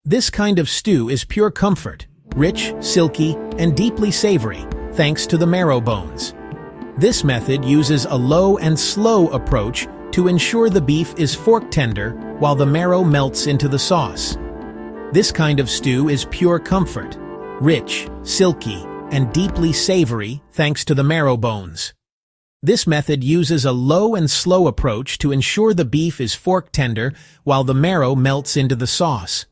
This kind of stew is pure comfort, rich, silky, and deeply savory, thanks to the marrow bones. This method uses a low and slow approach to ensure the beef is fork tender while the marrow melts into the sauce. This kind of stew is pure comfort, rich, silky, and deeply savory thanks to the marrow bones. This method uses a low and slow approach to ensure the beef is fork tender while the marrow melts into the sauce.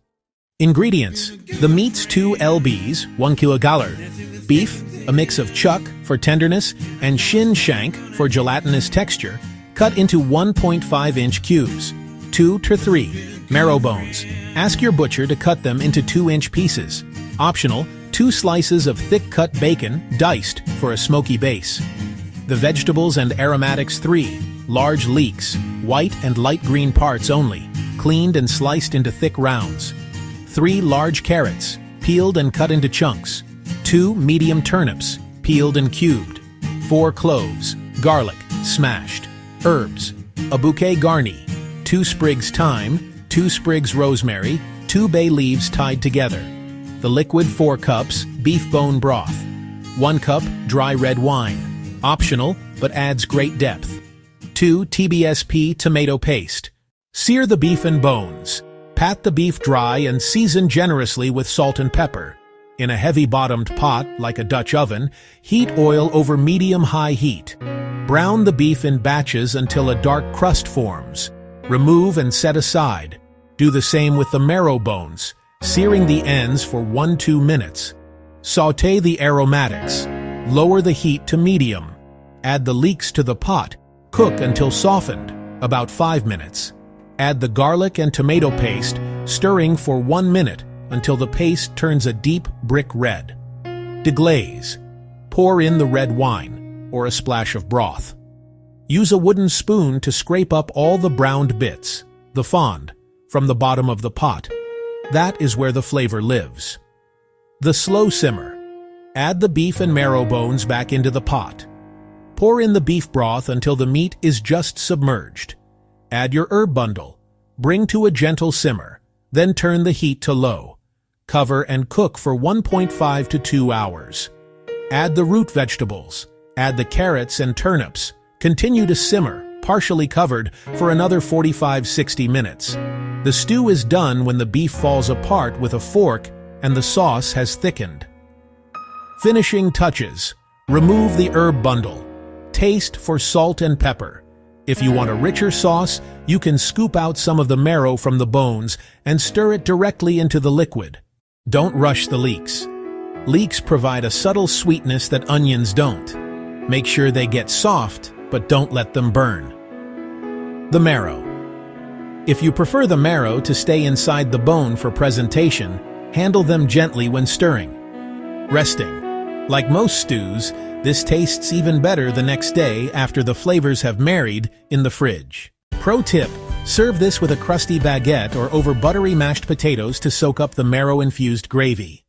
Ingredients: the meats 2 lbs, 1 kg. Beef, a mix of chuck for tenderness and Shin shank for gelatinous texture, cut into 1.5-inch cubes. 2 to 3. Marrow bones. Ask your butcher to cut them into 2-inch pieces. Optional, 2 slices of thick-cut bacon, diced for a smoky base. The Vegetables and Aromatics 3. Large leeks, white and light green parts only, cleaned and sliced into thick rounds. 3 large carrots, peeled and cut into chunks. 2 medium turnips, peeled and cubed. 4 cloves, garlic, smashed. Herbs, a Bouquet Garni, 2 sprigs thyme, 2 sprigs rosemary, 2 bay leaves tied together. The liquid 4 cups, beef bone broth. 1 cup, dry red wine. Optional, but adds great depth. 2 TBSP tomato paste. Sear the beef and bones. Pat the beef dry and season generously with salt and pepper. In a heavy-bottomed pot, like a Dutch oven, heat oil over medium-high heat. Brown the beef in batches until a dark crust forms. Remove and set aside. Do the same with the marrow bones, searing the ends for 1–2 minutes. Sauté the aromatics. Lower the heat to medium. Add the leeks to the pot. Cook until softened, about 5 minutes. Add the garlic and tomato paste, stirring for 1 minute until the paste turns a deep brick red. Deglaze. Pour in the red wine, or a splash of broth. Use a wooden spoon to scrape up all the browned bits, the fond, from the bottom of the pot. That is where the flavor lives. The slow simmer. Add the beef and marrow bones back into the pot. Pour in the beef broth until the meat is just submerged. Add your herb bundle. Bring to a gentle simmer, then turn the heat to low. Cover and cook for 1.5 to 2 hours. Add the root vegetables. Add the carrots and turnips. Continue to simmer, partially covered, for another 45–60 minutes. The stew is done when the beef falls apart with a fork and the sauce has thickened. Finishing touches. Remove the herb bundle. Taste for salt and pepper. If you want a richer sauce, you can scoop out some of the marrow from the bones and stir it directly into the liquid. Don't rush the leeks. Leeks provide a subtle sweetness that onions don't. Make sure they get soft, but don't let them burn. The marrow. If you prefer the marrow to stay inside the bone for presentation, handle them gently when stirring. Resting. Like most stews, this tastes even better the next day after the flavors have married in the fridge. Pro tip: serve this with a crusty baguette or over buttery mashed potatoes to soak up the marrow-infused gravy.